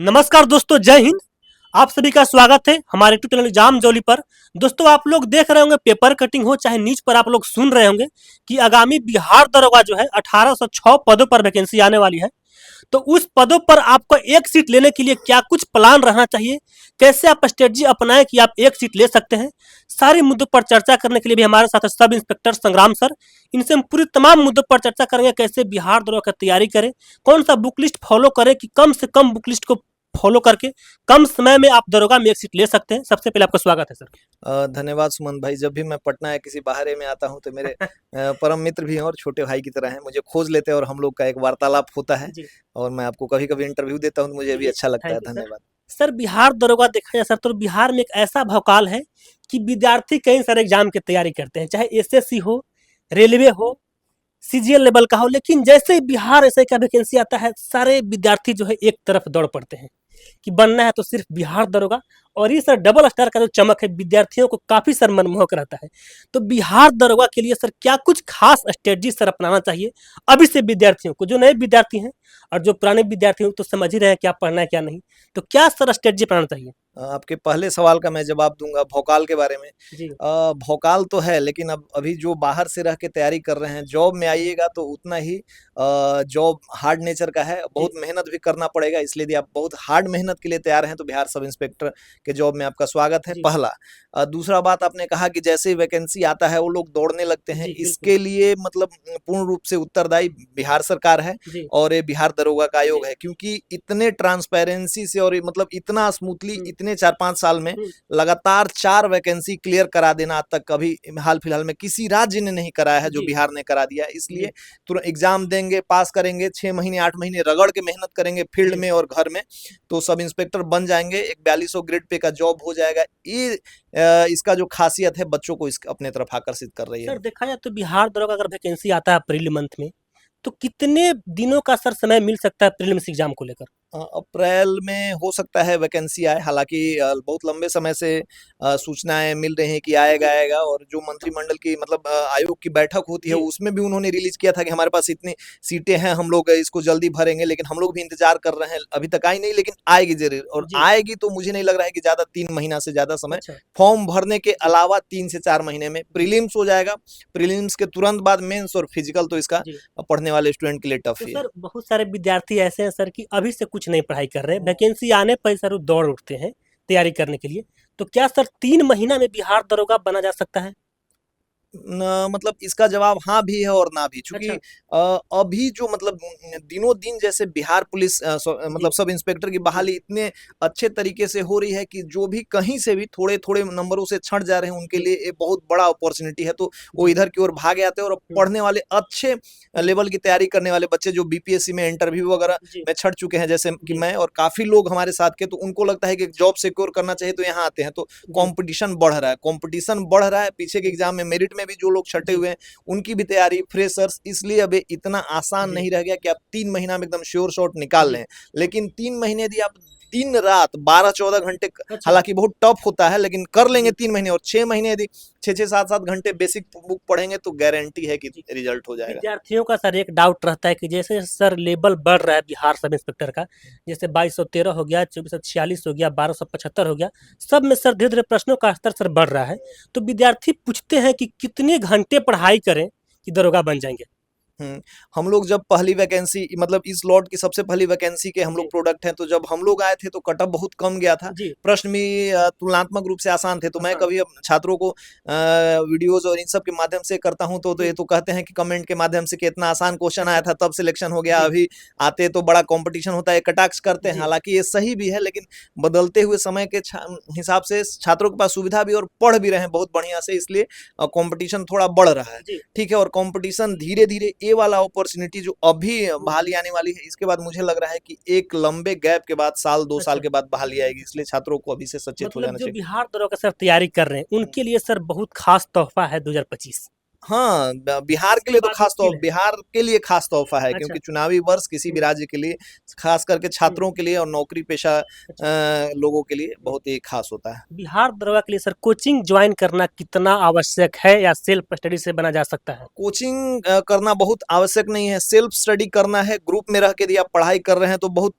नमस्कार दोस्तों, जय हिंद। आप सभी का स्वागत है हमारे यूट्यूब चैनल एग्जाम जोली पर। दोस्तों, आप लोग देख रहे होंगे, पेपर कटिंग हो चाहे न्यूज पर आप लोग सुन रहे होंगे कि आगामी बिहार दरोगा जो है 1806 पदों पर वैकेंसी आने वाली है। तो उस पदों पर आपको एक सीट लेने के लिए क्या कुछ प्लान रहना चाहिए, कैसे आप स्ट्रेटजी अपनाएं कि आप एक सीट ले सकते हैं, सारे मुद्दों पर चर्चा करने के लिए भी हमारे साथ है सब इंस्पेक्टर संग्राम सर। इनसे हम पूरी तमाम मुद्दों पर चर्चा करेंगे, कैसे बिहार दरोगा की तैयारी करें, कौन सा बुक लिस्ट फॉलो करें कि कम से कम बुक लिस्ट को फॉलो करके कम समय में आप दरोगा में एक सीट ले सकते हैं। सबसे पहले आपका स्वागत है सर। धन्यवाद सुमन भाई। जब भी मैं पटना या किसी बाहरे में आता हूँ तो मेरे परम मित्र भी हैं और छोटे भाई की तरह हैं, मुझे खोज लेते हैं और हम लोग का एक वार्तालाप होता है। जी और मैं आपको कभी कभी इंटरव्यू देता हूँ तो मुझे भी अच्छा लगता है। Thank you sir. धन्यवाद। सर, बिहार दरोगा देखा जाए सर तो बिहार में एक ऐसा भौकाल है कि विद्यार्थी कई सारे एग्जाम की तैयारी करते हैं, चाहे एसएससी हो, रेलवे हो, सीजीएल लेवल का हो, लेकिन जैसे ही बिहार ऐसे का वैकेंसी आता है सारे विद्यार्थी जो है एक तरफ दौड़ पड़ते हैं कि बनना है तो सिर्फ बिहार दरोगा। और ये सर डबल स्टार का जो चमक है विद्यार्थियों को काफी सर मनमोहक रहता है। तो बिहार दरोगा के लिए सर क्या कुछ खास स्ट्रेटजी सर अपनाना चाहिए अभी से विद्यार्थियों को, जो नए विद्यार्थी हैं और जो पुराने विद्यार्थी हैं तो समझ ही रहे हैं क्या पढ़ना है क्या नहीं। तो क्या सर स्ट्रेटजी अपनाना चाहिए? आपके पहले सवाल का मैं जवाब दूंगा भोकाल के बारे में। जी भोकाल तो है, लेकिन अब अभी जो बाहर से रह के तैयारी कर रहे हैं, जॉब में आइएगा तो उतना ही जॉब हार्ड नेचर का है, जी बहुत मेहनत भी करना पड़ेगा। इसलिए यदि आप बहुत हार्ड मेहनत के लिए तैयार हैं तो बिहार सब इंस्पेक्टर के जॉब में आपका स्वागत है, जी पहला। दूसरा बात, आपने कहा कि जैसे ही वैकेंसी आता है वो लोग दौड़ने लगते हैं। जी बिल्कुल। इसके लिए मतलब पूर्ण रूप से उत्तरदायी बिहार सरकार है जी और ये बिहार दरोगा का जी आयोग है, क्योंकि इतने ट्रांसपेरेंसी से और मतलब इतना स्मूथली हम्म, इतने 4-5 साल में हम्म, लगातार 4 वैकेंसी क्लियर करा देना आज तक कभी हाल फिलहाल में किसी राज्य ने नहीं कराया है, जो जी बिहार ने करा दिया है। जी इसलिए तुरंत एग्जाम देंगे, पास करेंगे, 6 महीने 8 महीने रगड़ के मेहनत करेंगे फील्ड जी में और घर में, तो सब इंस्पेक्टर बन जाएंगे। एक 4200 ग्रेड पे का जॉब हो जाएगा। ये इसका जो खासियत है बच्चों को इस अपने तरफ आकर्षित कर रही है। सर, देखा जाए तो बिहार दरोगा अगर वैकेंसी आता है अप्रैल मंथ में तो कितने दिनों का सर समय मिल सकता है प्रीलिम्स एग्जाम को लेकर? अप्रैल में हो सकता है वैकेंसी आए। हालांकि बहुत लंबे समय से सूचनाएं मिल रही हैं कि आएगा जी आएगा। और जो मंत्रिमंडल की मतलब आयोग की बैठक होती है जी उसमें भी उन्होंने रिलीज किया था कि हमारे पास इतनी सीटें हैं, हम लोग इसको जल्दी भरेंगे। लेकिन हम लोग भी इंतजार कर रहे हैं, अभी तक आई नहीं, लेकिन आएगी जरूर। और जी आएगी तो मुझे नहीं लग रहा है कि ज्यादा 3 महीना से ज्यादा समय। अच्छा फॉर्म भरने के जी अलावा 3 से 4 महीने में जी प्रीलिम्स हो जाएगा। प्रीलिम्स के तुरंत बाद मेंस और फिजिकल तो इसका जी। पढ़ने वाले स्टूडेंट के लिए टफ तो ही है। सर बहुत सारे विद्यार्थी ऐसे हैं सर कि अभी से कुछ नहीं पढ़ाई कर रहे हैं, वैकेंसी आने पर ही सर वो दौड़ उठते हैं तैयारी करने के लिए। तो क्या सर 3 महीना में बिहार दरोगा बना जा सकता है? मतलब इसका जवाब हाँ भी है और ना भी, चूंकि अच्छा। अभी जो मतलब दिनों दिन जैसे बिहार पुलिस जी मतलब सब इंस्पेक्टर की जी बहाली इतने अच्छे तरीके से हो रही है कि जो भी कहीं से भी थोड़े थोड़े नंबरों से छंट जा रहे हैं उनके जी लिए ये बहुत बड़ा अपॉर्चुनिटी है। तो वो जी इधर की ओर भागे आते हैं। और हम्म, पढ़ने वाले अच्छे हम्म, लेवल की तैयारी करने वाले बच्चे जो बीपीएससी में इंटरव्यू वगैरह जी में छट चुके हैं, जैसे कि जी मैं और काफी लोग हमारे साथ के, तो उनको लगता है कि जॉब सिक्योर करना चाहिए तो यहाँ आते हैं। तो जी कंपटीशन बढ़ रहा है, कंपटीशन बढ़ रहा है। पीछे के एग्जाम में मेरिट में भी जो लोग छटे जी हुए हैं उनकी भी तैयारी, फ्रेशर्स, इसलिए अब ये इतना आसान जी नहीं रह गया कि आप 3 महीना में एकदम श्योर शॉट निकाल जी। लें। लेकिन 3 महीने यदि आप दिन रात 12-14 घंटे, अच्छा हालांकि बहुत टफ होता है लेकिन कर लेंगे जी 3 महीने, और 6 महीने यदि 6-6 7-7 घंटे बेसिक बुक पढ़ेंगे तो गारंटी है कि जी। रिजल्ट हो जाएगा। विद्यार्थियों का सर एक डाउट रहता है कि जैसे सर लेवल बढ़ रहा है बिहार सब इंस्पेक्टर का, जैसे 2213 हो गया, 2446 हो गया, 1275 हो गया, सब में सर धीरे धीरे प्रश्नों का स्तर सर बढ़ रहा है। तो विद्यार्थी पूछते हैं कि कितने घंटे पढ़ाई करें कि दरोगा बन जाएंगे? हम लोग जब पहली वैकेंसी मतलब इस लॉट की सबसे पहली वैकेंसी के हम लोग जी प्रोडक्ट हैं, तो जब हम लोग आए थे तो कटअप बहुत कम गया था। जी प्रश्न भी तुलनात्मक रूप से आसान थे। तो मैं आसान। कभी अब छात्रों को वीडियोज और इन सब के माध्यम से करता हूं तो ये तो कहते हैं कि कमेंट के माध्यम से कि इतना आसान क्वेश्चन आया अच्छा था तब सिलेक्शन हो गया, जी अभी आते तो बड़ा कंपटीशन होता है, कटाक्ष करते हैं। जी हालांकि ये सही भी है, लेकिन बदलते हुए समय के हिसाब से छात्रों के पास सुविधा भी और पढ़ भी रहे हैं बहुत बढ़िया से, इसलिए कंपटीशन थोड़ा बढ़ रहा है। जी ठीक है। और कंपटीशन धीरे धीरे ये वाला अपॉर्चुनिटी जो अभी बहाली आने वाली है, इसके बाद मुझे लग रहा है कि एक लंबे गैप के बाद, साल 2 साल अच्छा। के बाद बहाली आएगी। इसलिए छात्रों को अभी से सचेत हो मतलब जाना जो चाहिए। बिहार दरोगा सर तैयारी कर रहे हैं उनके लिए सर बहुत खास तोहफा है 2025। हाँ, बिहार के इसके लिए तो बाद खास तौर मुश्किल है। बिहार के लिए खास तोहफा है, अच्छा। क्योंकि चुनावी वर्ष किसी भी हुँ, राज्य के लिए, खास करके हुँ, छात्रों के लिए और नौकरी पेशा अच्छा। लोगों के लिए हुँ। बहुत ही खास होता है। बिहार दरोगा के लिए सर कोचिंग जॉइन करना कितना आवश्यक है या सेल्फ स्टडी से बना जा सकता है? कोचिंग करना बहुत आवश्यक नहीं है, सेल्फ स्टडी करना है, ग्रुप में रह के यदि आप पढ़ाई कर रहे हैं तो बहुत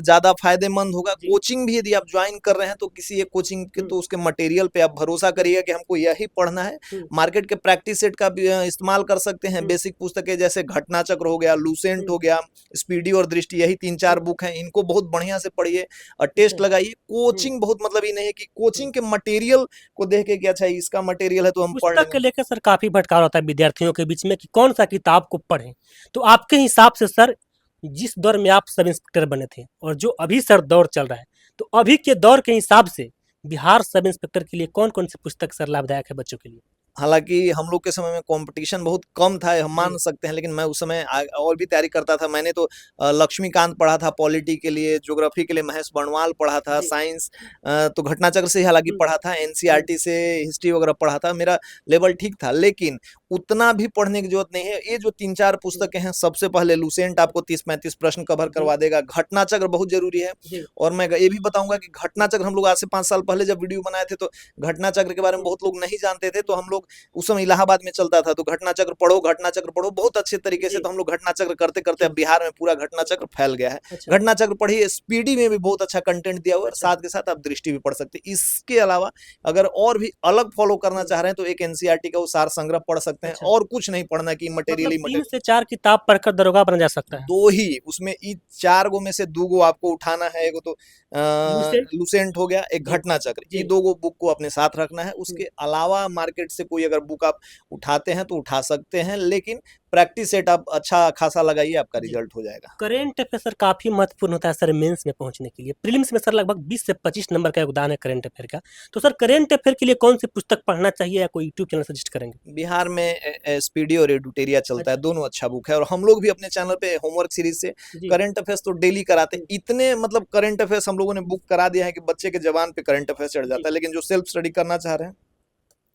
ज़्यादा फ़ायदेमंद होगा। जी। कोचिंग भी यदि आप जॉइन कर रहे हैं तो किसी एक कोचिंग के हुँ, तो उसके मटेरियल पे आप भरोसा हुँ, करिएगा कि हमको यही पढ़ना है। हुँ, मार्केट के प्रैक्टिस सेट का भी इस्तेमाल कर सकते हैं, हुँ, बेसिक पुस्तकें जैसे घटनाचक्र हो गया, लूसेंट हुँ, हो गया, स्पीडी और दृष्टि, यही 3-4 हुँ, बुक हैं, इनको बहुत बढ़िया से पढ़िए और अच्छा। टेस्ट लगाइए। हुँ, कोचिंग बहुत मतलब ये नहीं है कि हुँ। कोचिंग के मटेरियल को देख के कि अच्छा इसका मटेरियल है तो हम पढ़ पुस्तक लेंगे। को लेकर सर काफ़ी भटकाव रहता है विद्यार्थियों के बीच में कि कौन-सा किताब को पढ़ें। तो आपके हिसाब से सर जिस दौर में आप सब इंस्पेक्टर बने थे और जो अभी सर दौर चल रहा है, तो अभी के दौर के हिसाब से बिहार सब इंस्पेक्टर के लिए कौन-कौन सी पुस्तक सर लाभदायक है बच्चों के लिए? हालाँकि हम लोग के समय में कॉम्पिटिशन बहुत कम था, हम मान जी, सकते हैं, लेकिन मैं उस समय और भी तैयारी करता था। मैंने तो लक्ष्मीकांत पढ़ा था पॉलिटी के लिए, ज्योग्राफी के लिए महेश बर्णवाल पढ़ा था, जी। साइंस तो घटनाचक्र से ही हालाँकि हुँ, पढ़ा था, हुँ, एनसीईआरटी से हिस्ट्री वगैरह पढ़ा था, मेरा लेवल ठीक था। लेकिन उतना भी पढ़ने की ज़रूरत नहीं है। ये जो 3-4 हुँ, पुस्तकें हैं, सबसे पहले लूसेंट आपको 30-35 प्रश्न कवर जी, करवा देगा, घटनाचक्र बहुत ज़रूरी है। जी, और मैं ये भी बताऊँगा कि हुँ, घटनाचक्र हम लोग आज से 5 साल पहले जब वीडियो बनाए थे, तो घटनाचक्र के बारे में हुँ, बहुत लोग नहीं जानते थे, तो हम लोग उस समय इलाहाबाद में चलता था, तो घटनाचक्र पढ़ो, बहुत अच्छे तरीके से, जी, तो हम लोग घटनाचक्र करते-करते अब जी, बिहार में पूरा हुँ, घटनाचक्र फैल गया है। अच्छा, घटनाचक्र पढ़िए, स्पीडी में भी बहुत अच्छा कंटेंट दिया हुआ है और अच्छा, साथ के साथ आप दृष्टि भी पढ़ सकते हैं। इसके अलावा अगर और भी अलग फॉलो करना हुँ, चाह रहे हैं, तो एक एनसीईआरटी का वो सार संग्रह पढ़ सकते हैं, अच्छा। और कुछ नहीं पढ़ना कि मटेरियल मतलब ही 3 मटेरियल। से 4 किताब पढ़कर दरोगा बना जा सकता है। 2 ही, उसमें इ 4 गो में से 2 गो आपको उठाना है, एगो तो लूसेंट लूसेंट हो गया, एक जी, घटनाचक्र, ये जी, 2 गो बुक को अपने साथ रखना है। हुँ, उसके अलावा मार्केट से कोई अगर बुक आप उठाते हैं तो उठा सकते हैं, लेकिन प्रैक्टिस सेट आप अच्छा खासा लगाइए, आपका जी। रिजल्ट हो जाएगा। करंट अफेयर सर काफ़ी महत्वपूर्ण होता है सर मेंस में पहुँचने के लिए। प्रीलिम्स में सर लगभग 20 से 25 नंबर का योगदान है करंट अफेयर का। तो सर करंट अफेयर के लिए कौन-सी पुस्तक पढ़ना चाहिए या कोई यूट्यूब चैनल सजेस्ट करेंगे? बिहार में एसपीडी और एडुटेरिया चलता है, अच्छा, दोनों अच्छा बुक है, और हम लोग भी अपने चैनल पे होमवर्क सीरीज से जी, करंट अफेयर्स तो डेली कराते हुँ, हैं। इतने मतलब करंट अफेयर्स हम लोगों ने हुँ, बुक करा दिया है कि बच्चे के जबान पे करंट अफेयर्स चढ़ जी। जाता है, लेकिन जो सेल्फ स्टडी करना चाह रहे हैं,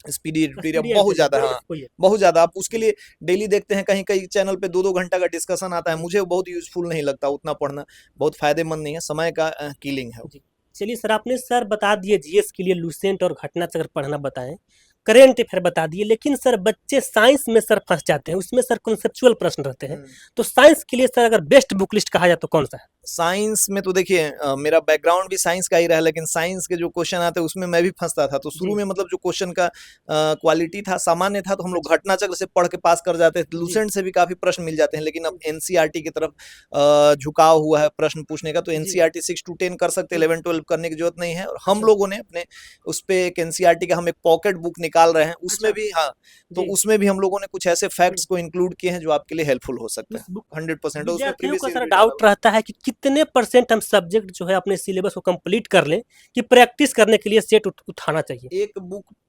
स्पीडी एडुटेरिया स्पीडी बहुत एडिटोरियल ज़्यादा, दोनों में हाँ, से कोई है। बहुत ज़्यादा। आप उसके जी, लिए डेली देखते हैं कहीं-कहीं चैनल पे 2-2 घंटा का डिस्कशन आता है, जी, मुझे वो बहुत यूज़फुल नहीं लगता उतना पढ़ना, बहुत फ़ायदेमंद नहीं है, समय का किलिंग है वो। जी। चलिए सर आपने सर बता दिए जीएस के लिए लूसेंट और घटनाचक्र पढ़ना बताएँ। करंट अफेयर बता दिए लेकिन सर बच्चे साइंस में सर फँस जाते हैं। उसमें सर कॉन्सेप्चुअल प्रश्न रहते हैं। हुँ। तो साइंस के लिए सर अगर बेस्ट बुक लिस्ट कहा जाए तो कौन-सा है? साइंस में तो देखिए मेरा बैकग्राउंड भी साइंस का ही रहा है, लेकिन साइंस के जो क्वेश्चन आते हैं उसमें मैं भी फंसता था। तो शुरू जी, में मतलब जो क्वेश्चन का क्वालिटी था, सामान्य था, तो हम लोग अच्छा, घटनाचक्र से पढ़ के पास कर जाते थे। जी, लूसेंट से भी काफ़ी प्रश्न मिल जाते हैं, लेकिन अब हुँ, एनसीईआरटी की तरफ झुकाव हुआ है प्रश्न पूछने का, तो जी, एनसीईआरटी 6 टू 10 कर सकते हैं, हुँ, 11-12 करने की ज़रूरत नहीं है। और हम अच्छा, लोगों ने अपने उस पे एक एनसीईआरटी का हम एक पॉकेट बुक निकाल रहे हैं, उसमें अच्छा, भी, हाँ, तो जी, उसमें भी हम लोगों ने कुछ ऐसे हुँ। फैक्ट्स को इंक्लूड किए हैं जो आपके लिए हेल्पफुल हो सकते उस हैं। बुक 100% और उसमें विद्यार्थियों प्रीवियस को ईयर सर भी डाला डाउट हुआ है। रहता है कि कितने परसेंट हम सब्जेक्ट जो है अपने सिलेबस को कंप्लीट कर लें कि प्रैक्टिस करने के लिए सेट उठाना चाहिए?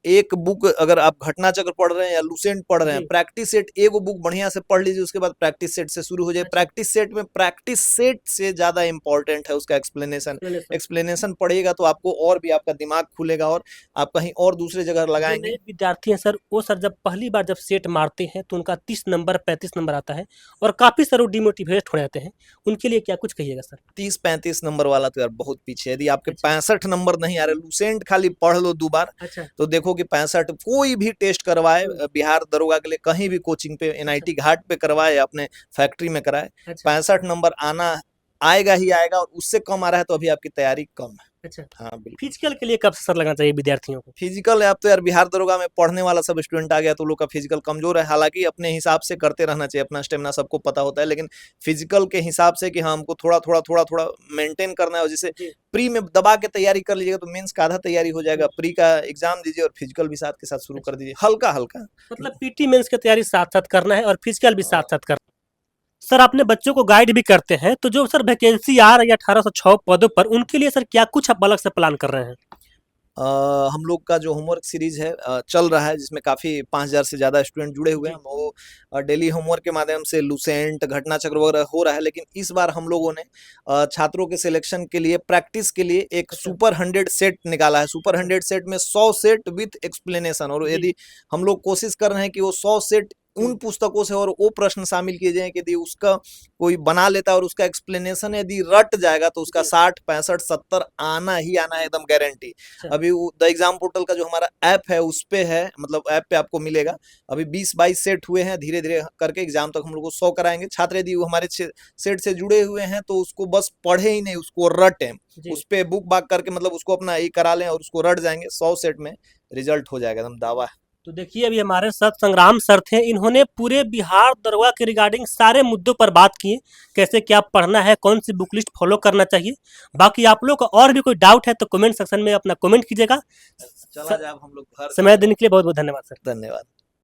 एक बुक अगर आप घटनाचक्र पढ़ रहे हैं या लूसेंट पढ़ रहे हैं, जी, प्रैक्टिस सेट एगो बुक बढ़िया से पढ़ लीजिए, उसके बाद प्रैक्टिस सेट से शुरू हो जाए। अच्छा, प्रैक्टिस सेट में प्रैक्टिस सेट से ज़्यादा इंपॉर्टेंट है उसका एक्सप्लेनेशन। एक्सप्लेनेशन। एक्सप्लेनेशन पढ़िएगा तो आपको और भी आपका दिमाग खुलेगा और आप कहीं और दूसरे जगह जो लगाएँगे। नए विद्यार्थी हैं सर, वो सर जब पहली बार जब सेट मारते हैं तो उनका 30 नंबर 35 नंबर आता है और काफ़ी सर वो डिमोटिवेट हो जाते हैं। उनके लिए क्या कुछ कहिएगा सर? 30-35 नंबर वाला तो यार बहुत पीछे है। यदि आपके अच्छा, 65 नंबर नहीं आ रहे, लूसेंट खाली पढ़ लो 2 बार, अच्छा, तो देखो कि 65 कोई भी टेस्ट करवाए हुँ, बिहार दरोगा के लिए कहीं भी कोचिंग पे अच्छा, एनआईटी घाट पे करवाए या अपने फैक्ट्री में कराए, अच्छा, 65 नंबर आना आएगा ही आएगा, और उससे कम आ रहा है तो अभी आपकी तैयारी कम है। अच्छा। हाँ, बिल्कुल। फिजिकल के लिए कब से सर लगना चाहिए विद्यार्थियों को? फिजिकल अब तो यार बिहार दरोगा में पढ़ने वाला सब स्टूडेंट आ गया, तो लोग का फिजिकल कमजोर है। हालाँकि अपने हिसाब से करते रहना चाहिए, अपना स्टेमिना सबको पता होता है, लेकिन फिजिकल के हिसाब से कि हाँ, हमको थोड़ा-थोड़ा मेंटेन करना है, और जैसे जी, प्री में दबा के तैयारी कर लीजिएगा तो मेंस का आधा तैयारी हो हुँ, जाएगा। प्री का एग्ज़ाम दीजिए और फिजिकल भी साथ के साथ शुरू कर अच्छा। दीजिए, हल्का-हल्का। मतलब पीटी मेंस की तैयारी साथ-साथ करना है और फिजिकल भी हाँ। साथ-साथ करना है। सर आपने बच्चों को गाइड भी करते हैं, तो जो सर वैकेंसी आ रही है 1806 पदों पर, उनके लिए सर क्या कुछ आप अलग से प्लान कर रहे हैं? हम लोग का जो होमवर्क सीरीज है चल रहा है, जिसमें काफ़ी 5000 से ज़्यादा स्टूडेंट जुड़े हुए हैं। वो डेली होमवर्क के माध्यम से लुसेंट, घटना चक्र वगैरह हो रहा है, लेकिन इस बार हम लोगों ने छात्रों के सिलेक्शन के लिए, प्रैक्टिस के लिए एक अच्छा। सुपर 100 सेट निकाला है। सुपर 100 सेट में 100 सेट विथ एक्सप्लेनेशन, और जी। यदि हम लोग कोशिश कर रहे हैं कि वो 100 सेट उन पुस्तकों से और वो प्रश्न शामिल किए जाएँ कि यदि उसका कोई बना लेता है और उसका एक्सप्लेनेशन यदि रट जाएगा तो उसका जी। 60, 65, 70 आना ही आना है, एकदम गारंटी। अच्छा। अभी वो द एग्जाम पोर्टल का जो हमारा ऐप है उस पे है, मतलब ऐप पे आपको मिलेगा। अभी 20-22 सेट हुए हैं, धीरे-धीरे करके एग्जाम तक हम लोग को 100 कराएँगे। छात्र यदि वो हमारे सेट से जुड़े हुए हैं तो उसको बस पढ़े ही नहीं, उसको रटें। जी। उस पे बुक बाक करके मतलब उसको अपना ये करा लें और उसको रट जाएँगे, 100 सेट में रिजल्ट हो जाएगा, एकदम दावा है। तो देखिए अभी हमारे साथ संग्राम सर थे, इन्होंने पूरे बिहार दरोगा के रिगार्डिंग सारे मुद्दों पर बात की है, कैसे क्या पढ़ना है, कौन सी बुक लिस्ट फॉलो करना चाहिए। बाकी आप लोग का और भी कोई डाउट है तो कमेंट सेक्शन में अपना कमेंट कीजिएगा। चला जाए अब हम लोग घर। समय देने के लिए बहुत बहुत धन्यवाद सर। धन्यवाद।